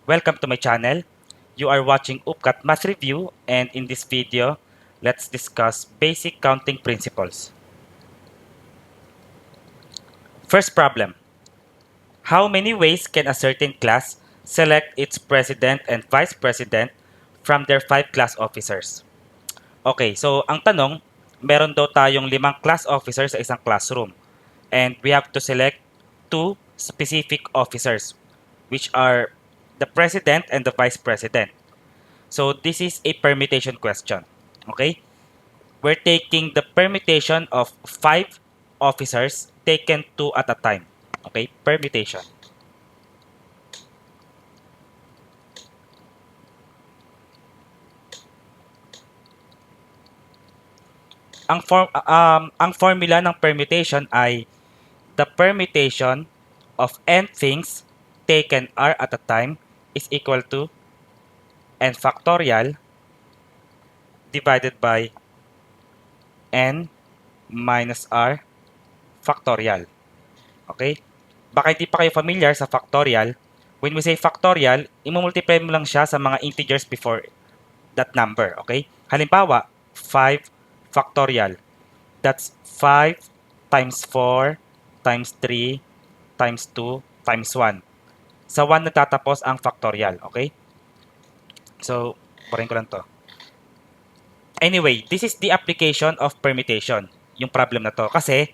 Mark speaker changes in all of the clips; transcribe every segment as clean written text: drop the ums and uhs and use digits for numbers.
Speaker 1: Welcome to my channel. You are watching UPCAT Math Review, and in this video, let's discuss basic counting principles. First problem. How many ways can a certain class select its president and vice president from their 5 class officers? Okay, so ang tanong, meron daw tayong 5 class officers sa isang classroom. And we have to select 2 specific officers, which are the president and the vice president. So this is a permutation question. Okay? We're taking the permutation of 5 officers taken 2 at a time. Okay? Permutation. Ang formula ng permutation ay the permutation of n things taken r at a time is equal to n factorial divided by n minus r factorial. Okay? Baka hindi pa kayo familiar sa factorial. When we say factorial, imumultiply mo lang siya sa mga integers before that number. Okay? Halimbawa, 5 factorial. That's 5 times 4 times 3 times 2 times 1. Sa 1 nagtatapos ang factorial. Okay? So, parahin ko lang to. Anyway, this is the application of permutation. Yung problem na to. Kasi,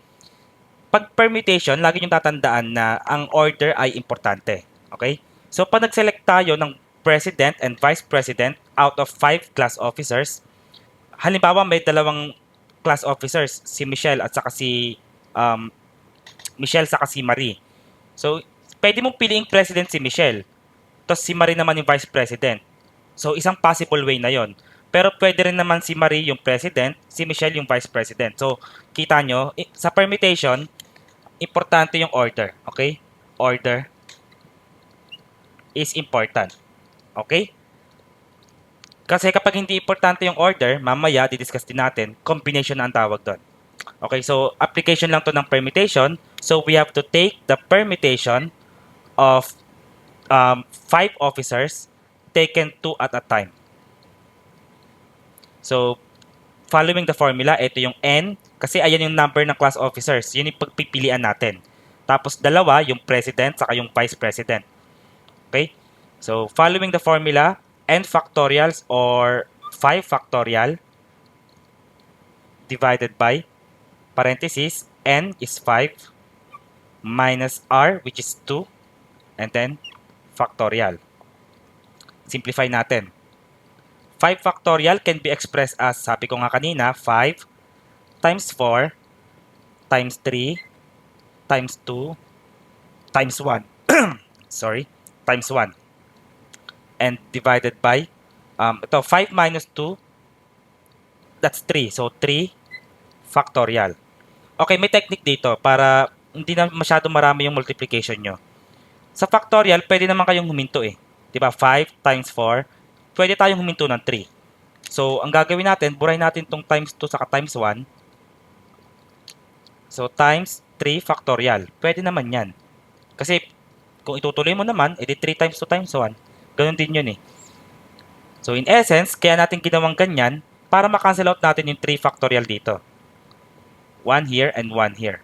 Speaker 1: pag permutation, lagi nyo tatandaan na ang order ay importante. Okay? So, pag nag-select tayo ng president and vice president out of 5 class officers, halimbawa may dalawang class officers, si Michelle at saka si Marie. So, pwede mong piliing president si Michelle. Tapos si Marie naman yung vice president. So, isang possible way na yon. Pero pwede rin naman si Marie yung president, si Michelle yung vice president. So, kita nyo, sa permutation, importante yung order. Okay? Order is important. Okay? Kasi kapag hindi importante yung order, mamaya, didiscuss din natin, combination na ang tawag doon. Okay, so application lang to ng permutation. So we have to take the permutation of 5 officers taken 2 at a time. So, following the formula, ito yung N, kasi ayan yung number ng class officers. Yun yung pagpipilian natin. Tapos dalawa, yung president saka yung vice president. Okay? So, following the formula, n factorials or 5 factorial divided by parenthesis n is 5 minus r which is 2 and then factorial. Simplify natin. 5 factorial can be expressed as, sabi ko nga kanina, 5 times 4 times 3 times 2 times 1. Sorry, times 1. And divided by, ito, 5 minus 2, that's 3. So, 3 factorial. Okay, may technique dito para hindi na masyado marami yung multiplication nyo. Sa factorial, pwede naman kayong huminto eh. Diba? 5 times 4, pwede tayong huminto ng 3. So, ang gagawin natin, burahin natin itong times 2 saka times 1. So, times 3 factorial. Pwede naman yan. Kasi, kung itutuloy mo naman, edi 3 times 2 times 1. Ganun din yun eh. So, in essence, kaya natin ginawang ganyan para makancel out natin yung 3 factorial dito. 1 here and 1 here.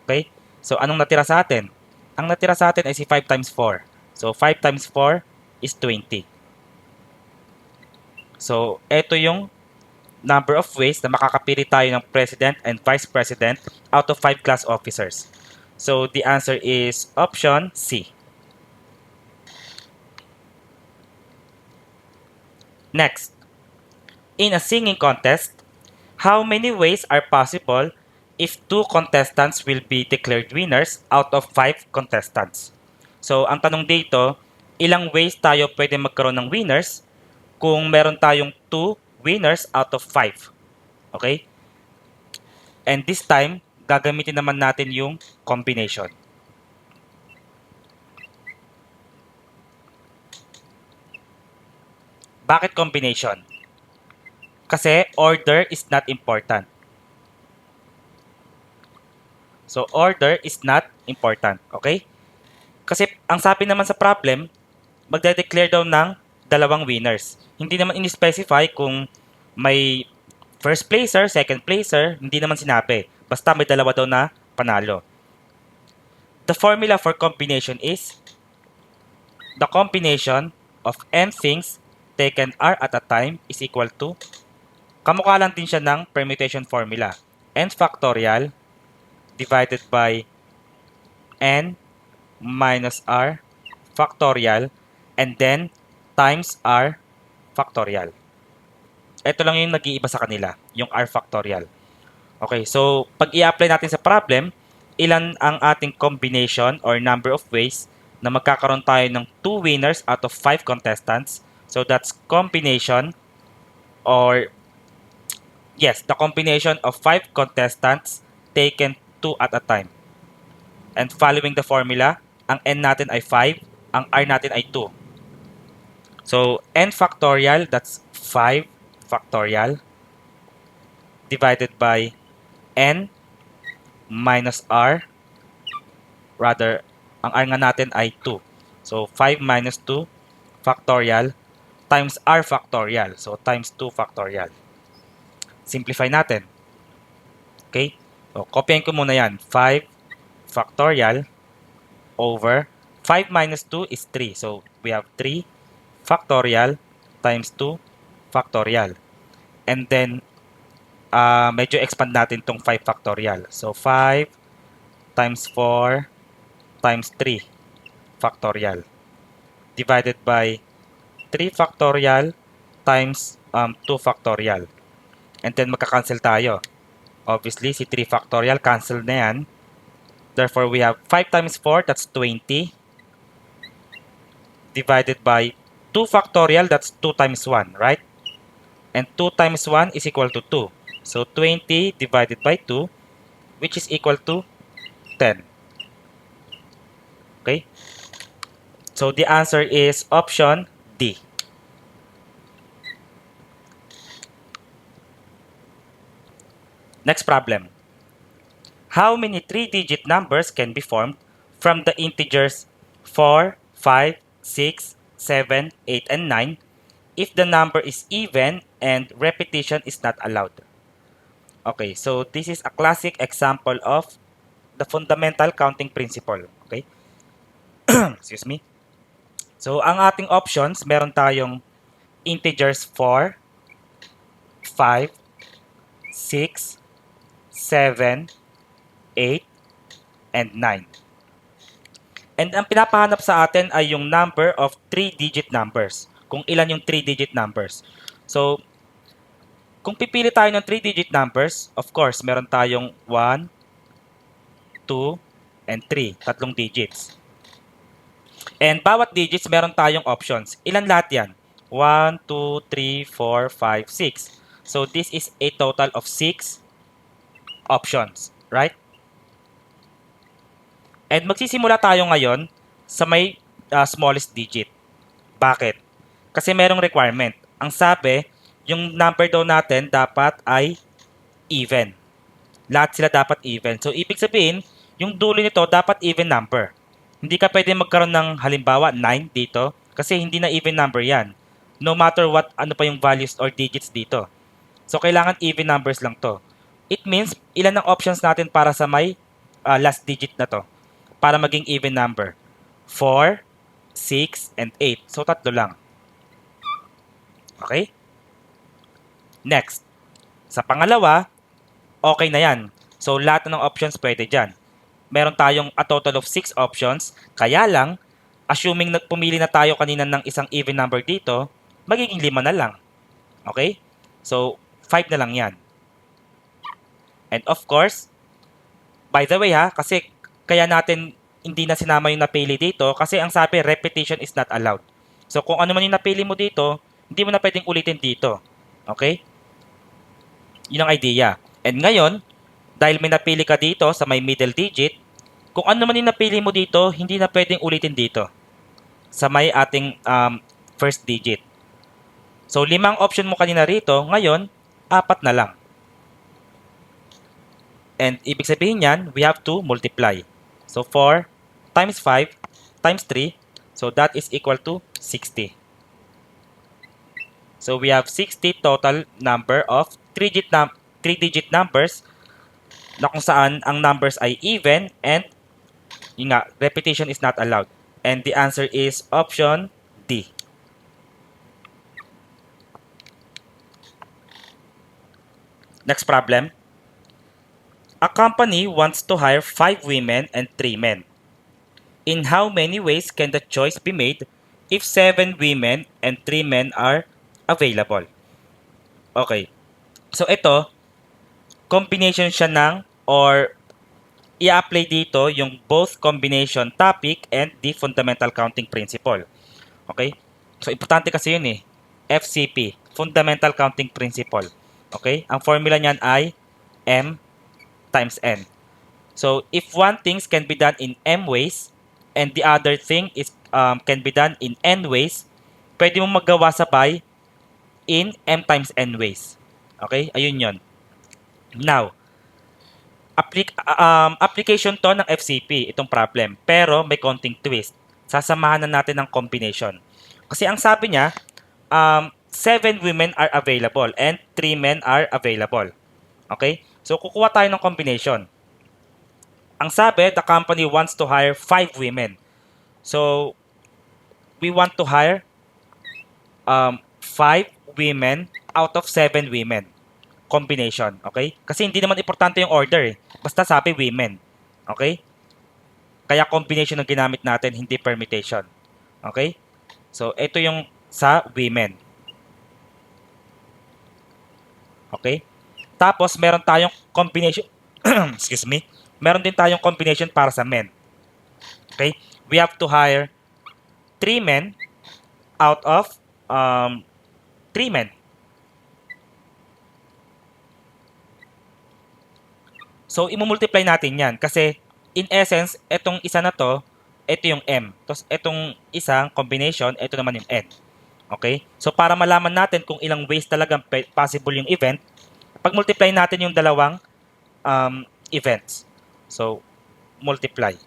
Speaker 1: Okay? So, anong natira sa atin? Ang natira sa atin ay si 5 times 4. So, 5 times 4 is 20. So, ito yung number of ways na makakapili tayo ng president and vice president out of 5 class officers. So, the answer is option C. Next, in a singing contest, how many ways are possible if 2 contestants will be declared winners out of 5 contestants? So, ang tanong dito, ilang ways tayo pwede magkaroon ng winners kung meron tayong 2 winners out of 5? Okay? And this time, gagamitin naman natin yung combination. Bakit combination? Kasi order is not important. So, order is not important. Okay? Kasi ang sabi naman sa problem, magde-declare daw ng dalawang winners. Hindi naman in-specify kung may first placer, second placer, hindi naman sinabi. Basta may dalawa daw na panalo. The formula for combination is the combination of n things taken r at a time is equal to, kamukha lang din siya ng permutation formula, n factorial divided by n minus r factorial and then times r factorial. Ito lang yung nag-iiba sa kanila, yung r factorial. Okay, so pag i-apply natin sa problem, ilan ang ating combination or number of ways na magkakaroon tayo ng 2 winners out of 5 contestants. So that's combination or yes, the combination of 5 contestants taken 2 at a time. And following the formula, ang n natin ay 5, ang r natin ay 2. So n factorial, that's 5 factorial divided by n minus r, rather, ang r nga natin ay 2. So 5 minus 2 factorial times r factorial. So times 2 factorial. Simplify natin. Okay? So copyahin ko muna yan. 5 factorial over 5 minus 2 is 3. So we have 3 factorial times 2 factorial. And then medyo expand natin tong 5 factorial. So 5 times 4 times 3 factorial divided by 3 factorial times 2 factorial. And then magka-cancel tayo. Obviously, si 3 factorial cancel na yan. Therefore, we have 5 times 4, that's 20. Divided by 2 factorial, that's 2 times 1, right? And 2 times 1 is equal to 2. So 20 divided by 2, which is equal to 10. Okay? So the answer is option D. Next problem. How many 3-digit numbers can be formed from the integers 4, 5, 6, 7, 8, and 9 if the number is even and repetition is not allowed? Okay, so this is a classic example of the fundamental counting principle. Okay? Excuse me. So, ang ating options, meron tayong integers 4, 5, 6, 7, 8, and 9. And ang pinapahanap sa atin ay yung number of 3-digit numbers. Kung ilan yung 3-digit numbers. So, kung pipili tayo ng 3-digit numbers, of course, meron tayong 1, 2, and 3. Tatlong digits. And bawat digits, meron tayong options. Ilan lahat yan? 1, 2, 3, 4, 5, 6. So, this is a total of 6 options, right? And magsisimula tayo ngayon sa may smallest digit. Bakit? Kasi merong requirement. Ang sabi, yung number daw natin dapat ay even. Lahat sila dapat even. So, ibig sabihin, yung dulo nito dapat even number. Hindi ka pwede magkaroon ng halimbawa 9 dito kasi hindi na even number yan. No matter what, ano pa yung values or digits dito. So, kailangan even numbers lang to. It means, ilan ang options natin para sa may last digit na to? Para maging even number. 4, 6, and 8. So, tatlo lang. Okay? Next. Sa pangalawa, okay na yan. So, lahat ng options pwede dyan. Meron tayong a total of 6 options. Kaya lang, assuming pumili na tayo kanina ng isang even number dito, magiging 5 na lang. Okay? So, 5 na lang yan. And of course, by the way kasi kaya natin hindi na sinama yung napili dito kasi ang sabi, repetition is not allowed. So, kung ano man yung napili mo dito, hindi mo na pwedeng ulitin dito. Okay? Yun ang idea. And ngayon, dahil may napili ka dito sa may middle digit, kung ano man yung napili mo dito, hindi na pwedeng ulitin dito sa may ating first digit. So, 5 ang option mo kanina rito, ngayon, 4 na lang. And ibig sabihin yan, we have to multiply. So 4 times 5 times 3, so that is equal to 60. So we have 60 total number of 3-digit numbers na kung saan ang numbers ay even and yun nga, repetition is not allowed. And the answer is option D. Next problem. A company wants to hire 5 women and 3 men. In how many ways can the choice be made if 7 women and 3 men are available? Okay. So ito, combination siya ng or i-apply dito yung both combination topic and the fundamental counting principle. Okay? So importante kasi yun eh. FCP, fundamental counting principle. Okay? Ang formula niyan ay M times N. So if one thing can be done in M ways and the other thing is can be done in N ways, pwede mo magawa sabay in M times N ways. Okay? Ayun yon. Now, application to ng FCP, itong problem. Pero may konting twist. Sasamahan na natin ng combination. Kasi ang sabi niya, 7 women are available and 3 men are available. Okay? So, kukuha tayo ng combination. Ang sabi, the company wants to hire 5 women. So, we want to hire 5 women out of 7 women. Combination, okay? Kasi hindi naman importante yung order eh. Basta sabi women. Okay? Kaya combination ang ginamit natin, hindi permutation. Okay? So, ito yung sa women. Okay? Tapos, meron tayong combination, excuse me, meron din tayong combination para sa men. Okay? We have to hire 3 men out of 3 men. So, imumultiply natin yan kasi in essence, itong isa na to, ito yung M. Tapos, itong isang combination, ito naman yung N. Okay? So, para malaman natin kung ilang ways talagang possible yung event, pag-multiply natin yung dalawang events. So, multiply.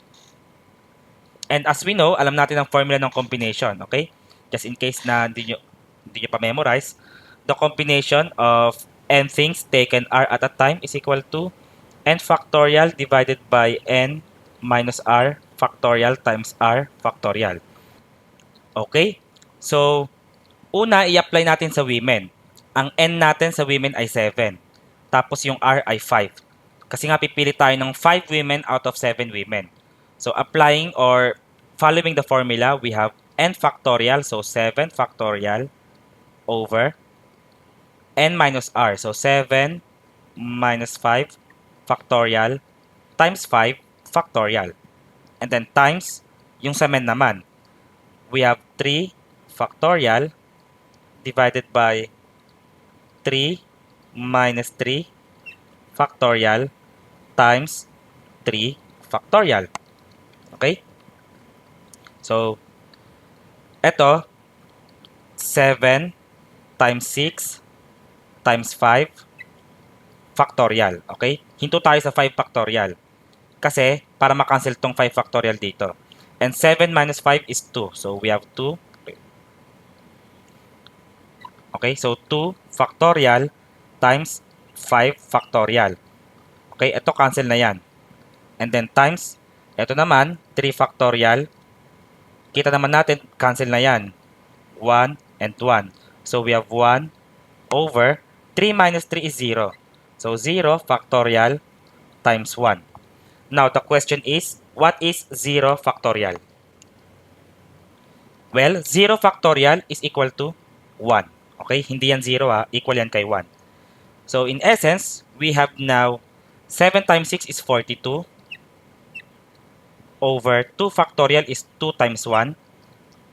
Speaker 1: And as we know, alam natin ang formula ng combination. Okay? Just in case na hindi nyo pa memorize, the combination of n things taken r at a time is equal to n factorial divided by n minus r factorial times r factorial. Okay? So, una, i-apply natin sa women. Ang n natin sa women ay 7. Tapos yung r ay 5. Kasi nga pipili tayo ng 5 women out of 7 women. So, applying or following the formula, we have n factorial. So, 7 factorial over n minus r. So, 7 minus 5 factorial times 5 factorial. And then times yung sa men naman. We have 3 factorial divided by 3 minus 3 factorial times 3 factorial. Okay? So, eto, 7 times 6 times 5 factorial. Okay? Hinto tayo sa 5 factorial. Kasi, para makancel tong 5 factorial dito. And 7 minus 5 is 2. So, we have 2. Okay? So, 2 factorial times 5 factorial. Okay? Ito, cancel na yan. And then, times, ito naman, 3 factorial. Kita naman natin, cancel na yan. 1 and 1. So, we have 1 over 3 minus 3 is 0. So, 0 factorial times 1. Now, the question is, what is 0 factorial? Well, 0 factorial is equal to 1. Okay? Hindi yan 0 ha. Equal yan kay 1. So, in essence, we have now 7 times 6 is 42 over 2 factorial is 2 times 1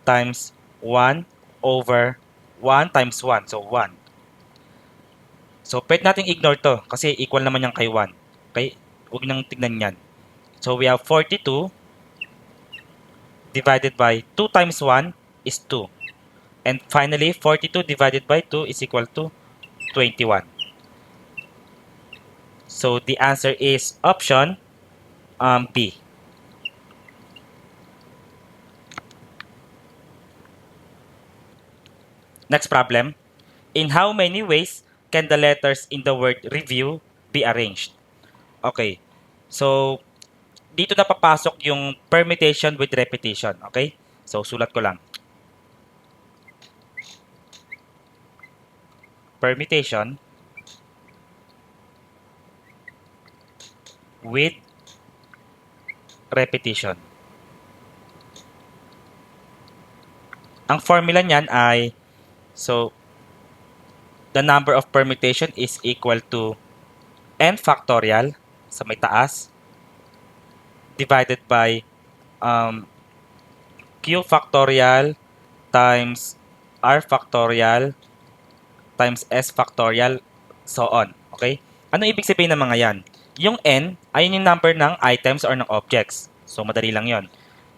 Speaker 1: times 1 over 1 times 1. So, 1. So, pwede natin ignore to kasi equal naman yan kay 1. Okay? Huwag nang tignan yan. So, we have 42 divided by 2 times 1 is 2. And finally, 42 divided by 2 is equal to 21. So, the answer is option B. Next problem. In how many ways can the letters in the word review be arranged? Okay. So, dito na papasok yung permutation with repetition. Okay? So, sulat ko lang. Permutation with repetition. Ang formula niyan ay, so, the number of permutation is equal to n factorial sa may taas divided by q factorial times r factorial times s factorial, so on. Okay? Ano ibig sabihin ng mga yan? Yung n ay yung number ng items or ng objects. So, madali lang yon.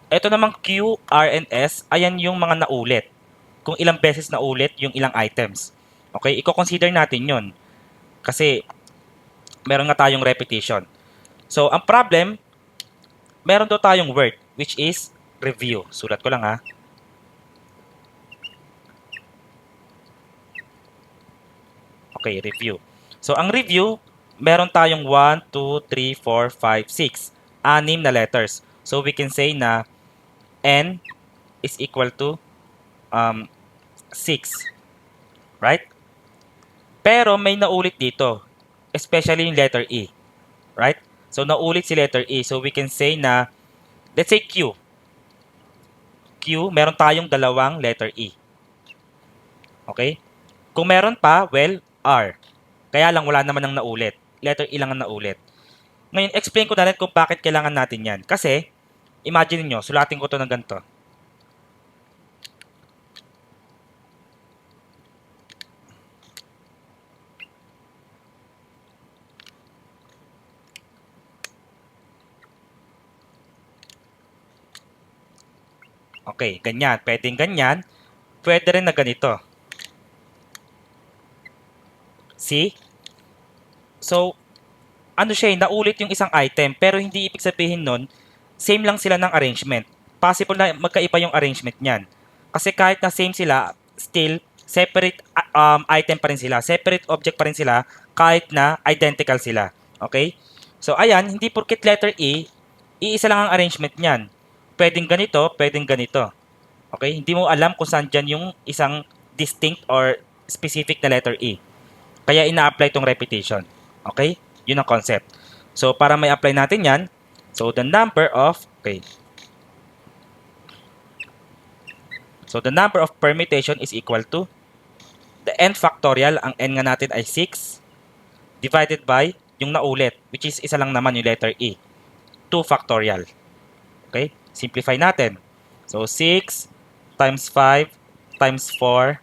Speaker 1: Ito namang q, r, and s, ayan yung mga naulit. Kung ilang beses naulit yung ilang items. Okay? I-consider natin yon. Kasi, meron nga tayong repetition. So, ang problem, meron daw tayong word, which is review. Sulat ko lang ha. Okay, review. So, ang review, meron tayong 1, 2, 3, 4, 5, 6. 6 na letters. So, we can say na n is equal to 6. Right? Pero may naulit dito. Especially yung letter E. Right? So, naulit si letter E. So, we can say na, let's say Q. Q, meron tayong dalawang letter E. Okay? Kung meron pa, well, R. Kaya lang wala naman ang naulit. Letter E lang ang naulit. Ngayon, explain ko na rin kung bakit kailangan natin yan. Kasi, imagine niyo, sulatin ko to ng ganito. Okay, ganyan. Pwedeng ganyan. Pwede rin na ganito. See? So, ano siya, naulit yung isang item, pero hindi ibig sabihin nun, same lang sila ng arrangement. Possible na magkaiba yung arrangement niyan. Kasi kahit na same sila, still, separate item pa rin sila. Separate object pa rin sila, kahit na identical sila. Okay? So, ayan, hindi porket letter E, iisa lang ang arrangement niyan. Pwedeng ganito, pwedeng ganito. Okay? Hindi mo alam kung saan dyan yung isang distinct or specific na letter E. Kaya ina-apply tong repetition. Okay? Yun ang concept. So, para may apply natin yan, so the number of, okay. So, the number of permutation is equal to the n factorial, ang n nga natin ay 6, divided by yung naulit, which is isa lang naman yung letter E. 2 factorial. Okay? Simplify natin. So, 6 times 5 times 4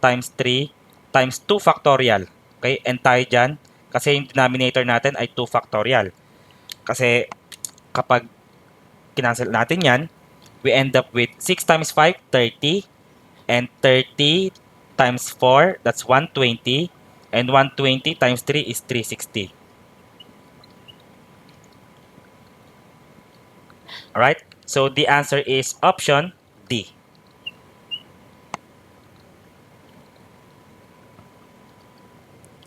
Speaker 1: times 3 times 2 factorial. Okay? N tayo dyan. Kasi yung denominator natin ay 2 factorial. Kasi kapag kinancel natin yan, we end up with 6 times 5, 30. And 30 times 4, that's 120. And 120 times 3 is 360. Alright? So the answer is option D.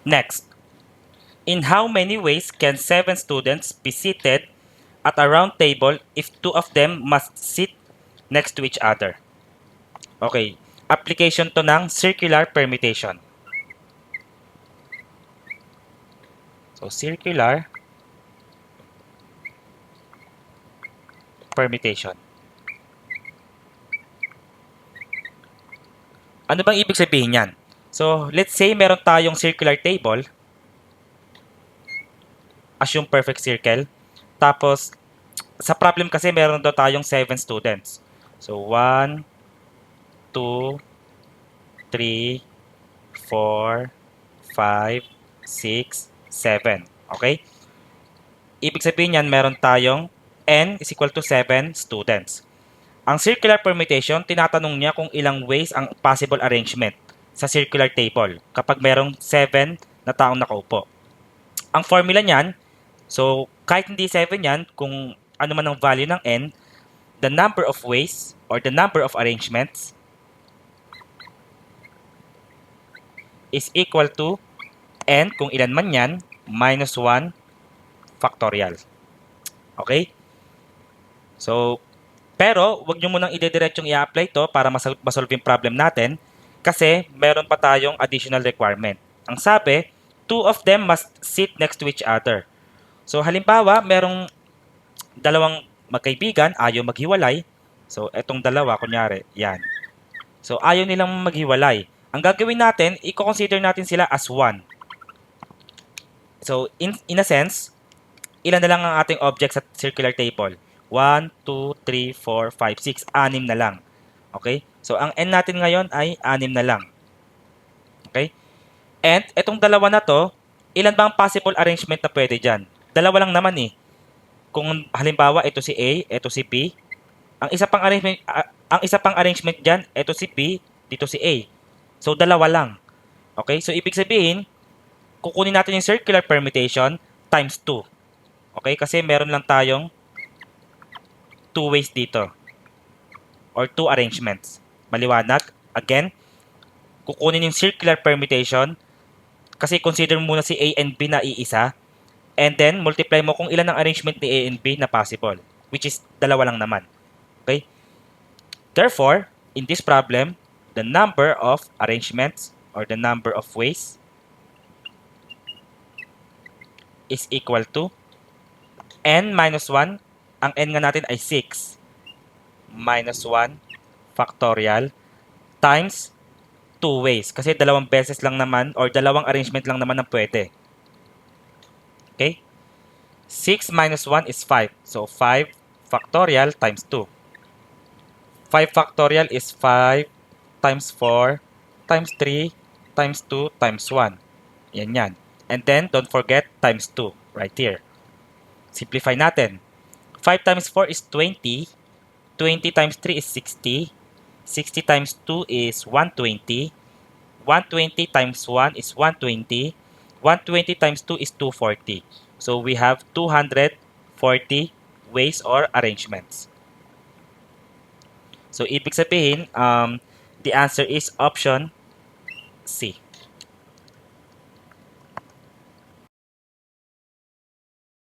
Speaker 1: Next. In how many ways can 7 students be seated at a round table if 2 of them must sit next to each other? Okay. Application to ng circular permutation. So, circular permutation. Ano bang ibig sabihin yan? So, let's say meron tayong circular table as yung perfect circle. Tapos, sa problem kasi meron daw tayong 7 students. So, 1, 2, 3, 4, 5, 6, 7. Okay? Ibig sabihin yan, meron tayong n is equal to 7 students. Ang circular permutation, tinatanong niya kung ilang ways ang possible arrangement sa circular table kapag merong 7 na taong nakaupo. Ang formula niyan, so kahit hindi 7 yan, kung ano man ang value ng n, the number of ways or the number of arrangements is equal to n, kung ilan man yan, minus 1 factorial. Okay? So, pero wag nyo munang ide-diretsong i-apply to para masolve yung problem natin kasi meron pa tayong additional requirement. Ang sabi, two of them must sit next to each other. So, halimbawa, merong dalawang magkaibigan, ayaw maghiwalay. So, etong dalawa, kunyari, yan. So, ayaw nilang maghiwalay. Ang gagawin natin, i-consider natin sila as one. So, in a sense, ilan na lang ang ating object sa circular table? 1, 2, 3, 4, 5, 6. 6 na lang. Okay? So, ang n natin ngayon ay 6 na lang. Okay? And, etong dalawa na to, ilan ba ang possible arrangement na pwede dyan? Dalawa lang naman eh. Kung halimbawa, ito si A, ito si P, ang isa pang arrangement diyan, ito si P, dito si A. So dalawa lang. Okay? So ibig sabihin, kukunin natin yung circular permutation times 2. Okay? Kasi meron lang tayong 2 ways dito. Or 2 arrangements. Maliwanag. Again, kukunin yung circular permutation kasi consider muna si A and B na iisa. And then, multiply mo kung ilan ang arrangement ni A and B na possible. Which is, dalawa lang naman. Okay? Therefore, in this problem, the number of arrangements or the number of ways is equal to n minus 1. Ang n nga natin ay 6 minus 1 factorial times 2 ways. Kasi dalawang beses lang naman or dalawang arrangement lang naman ang pwede. Okay? 6 minus 1 is 5. So, 5 factorial times 2. 5 factorial is 5 times 4 times 3 times 2 times 1. Yan yan. And then, don't forget times 2 right here. Simplify natin. 5 times 4 is 20. 20 times 3 is 60. 60 times 2 is 120. 120 times 1 is 120. 120 times 2 is 240. So, we have 240 ways or arrangements. So, ibig sabihin, the answer is option C.